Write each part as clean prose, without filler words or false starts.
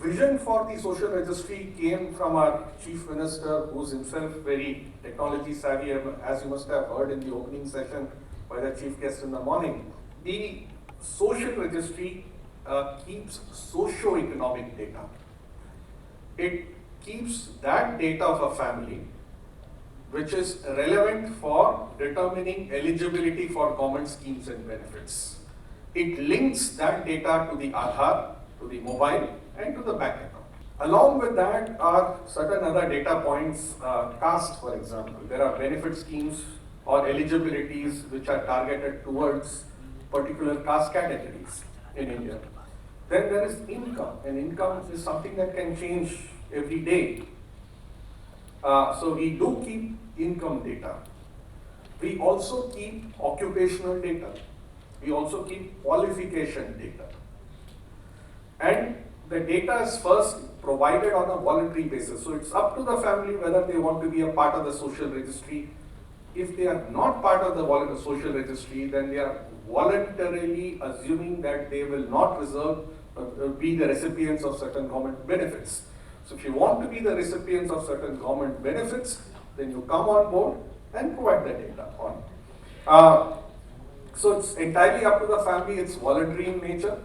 vision for the social registry came from our chief minister, who's himself very technology savvy, as you must have heard in the opening session by the chief guest in the morning. The social registry keeps socio-economic data. It keeps that data of a family which is relevant for determining eligibility for government schemes and benefits. It links that data to the Aadhaar, to the mobile, and to the bank account. Along with that are certain other data points, caste for example. There are benefit schemes or eligibilities which are targeted towards particular caste categories in India. Then there is income, and income is something that can change every day. So we do keep income data. We also keep occupational data. We also keep qualification data. And the data is first provided on a voluntary basis. So it's up to the family whether they want to be a part of the social registry. If they are not part of the social registry, then they are voluntarily assuming that they will not be the recipients of certain government benefits. So if you want to be the recipients of certain government benefits, then you come on board and provide the data on. So it's entirely up to the family, it's voluntary in nature.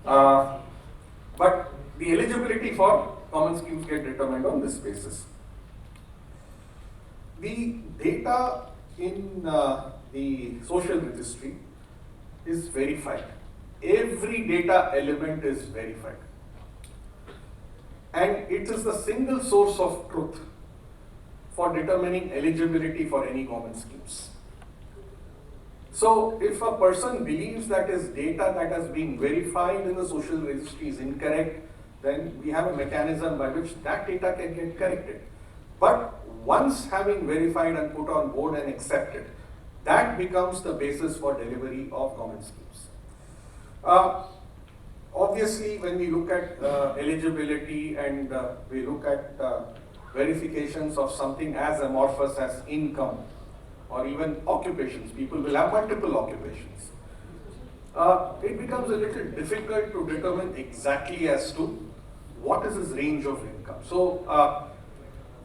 But the eligibility for common schemes get determined on this basis. The data in the social registry is verified. Every data element is verified. And it is the single source of truth for determining eligibility for any government schemes. So if a person believes that his data that has been verified in the social registry is incorrect, then we have a mechanism by which that data can get corrected. But once having verified and put on board and accepted, that becomes the basis for delivery of government schemes. Obviously, when we look at eligibility and we look at verifications of something as amorphous as income or even occupations, people will have multiple occupations. It becomes a little difficult to determine exactly as to what is his range of income. So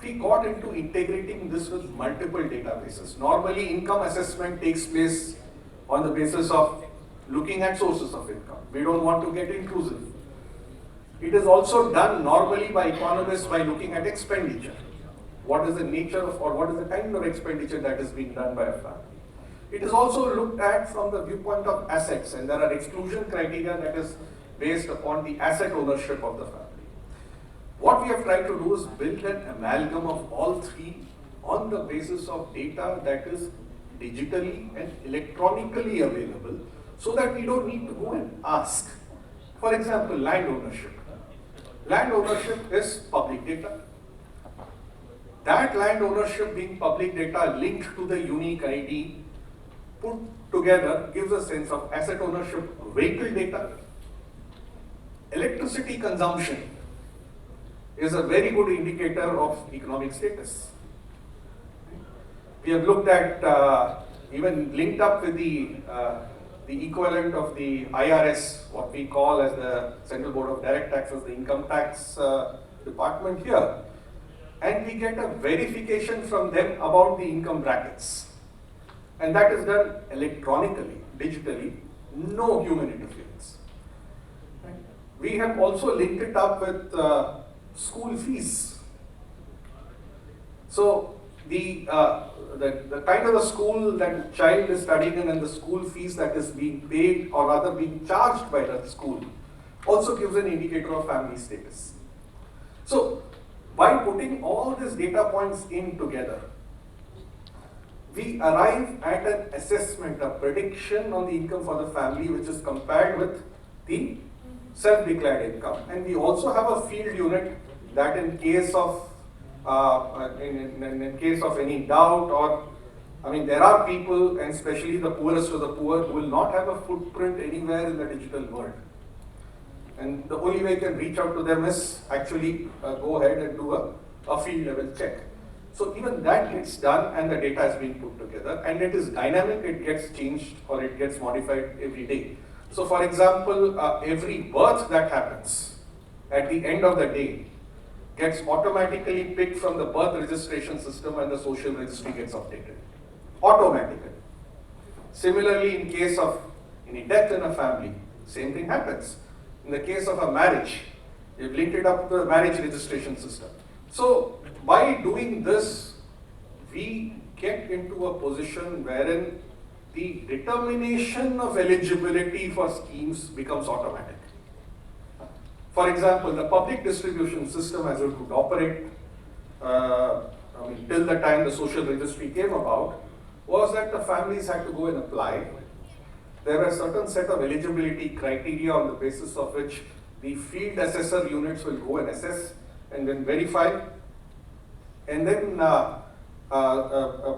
we got into integrating this with multiple databases. Normally, income assessment takes place on the basis of looking at sources of income. We don't want to get intrusive. It is also done normally by economists by looking at expenditure. What is the nature of, or what is the kind of expenditure that is being done by a family. It is also looked at from the viewpoint of assets, and there are exclusion criteria that is based upon the asset ownership of the family. What we have tried to do is build an amalgam of all three on the basis of data that is digitally and electronically available, so that we don't need to go and ask. For example, land ownership. Land ownership is public data. That land ownership being public data linked to the unique ID put together gives a sense of asset ownership, vehicle data. Electricity consumption is a very good indicator of economic status. We have looked at, even linked up with the equivalent of the IRS, what we call as the Central Board of Direct Taxes, the income tax department here. And we get a verification from them about the income brackets. And that is done electronically, digitally, no human interference. We have also linked it up with school fees. So the kind of a school that child is studying in and the school fees that is being paid or rather being charged by that school also gives an indicator of family status. So by putting all these data points in together, we arrive at an assessment, a prediction on the income for the family, which is compared with the self-declared income. And we also have a field unit that in case of in case of any doubt, or there are people, and especially the poorest of the poor, who will not have a footprint anywhere in the digital world. And the only way you can reach out to them is actually go ahead and do a field level check. So even that gets done and the data is being put together, and it is dynamic, it gets changed or it gets modified every day. So for example, every birth that happens, at the end of the day gets automatically picked from the birth registration system and the social registry gets updated. Automatically. Similarly, in case of any death in a family, same thing happens. In the case of a marriage, you've linked it up to the marriage registration system. So by doing this, we get into a position wherein the determination of eligibility for schemes becomes automatic. For example, the public distribution system as it would operate till the time the social registry came about was that the families had to go and apply. There were a certain set of eligibility criteria on the basis of which the field assessor units will go and assess and then verify and then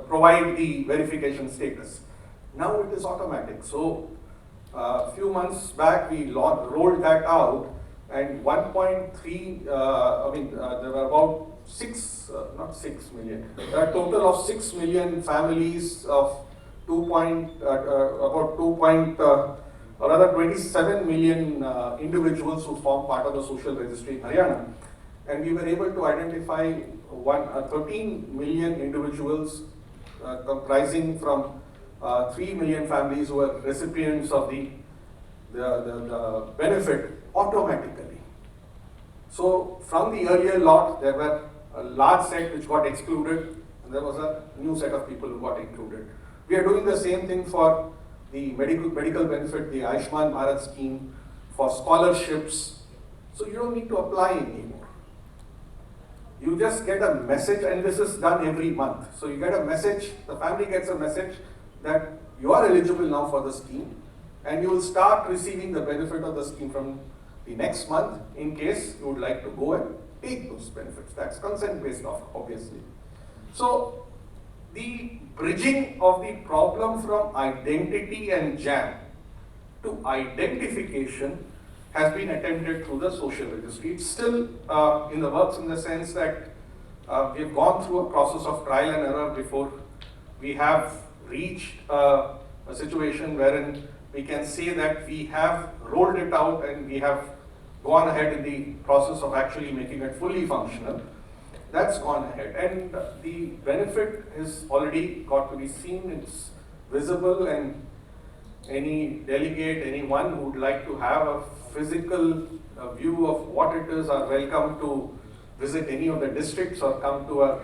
provide the verification status. Now it is automatic. So a few months back we rolled that out, and 1.3, there were about not 6 million, a total of 6 million families of about 27 million individuals who form part of the social registry in Haryana. And we were able to identify 13 million individuals comprising from 3 million families who are recipients of the benefit automatically. So from the earlier lot, there were a large set which got excluded, and there was a new set of people who got included. We are doing the same thing for the medical benefit, the Ayushman Bharat scheme, for scholarships. So you don't need to apply anymore. You just get a message, and this is done every month. So you get a message, the family gets a message that you are eligible now for the scheme, and you will start receiving the benefit of the scheme from the next month in case you would like to go and take those benefits. That's consent based off, obviously. So the bridging of the problem from identity and jam to identification has been attempted through the social registry. It's still in the works in the sense that we've gone through a process of trial and error before we have reached a situation wherein we can say that we have rolled it out and we have gone ahead in the process of actually making it fully functional. That's gone ahead, and the benefit is already got to be seen, it's visible, and any delegate, anyone who would like to have a physical view of what it is are welcome to visit any of the districts or come to our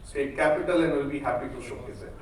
state capital, and we'll be happy to showcase it.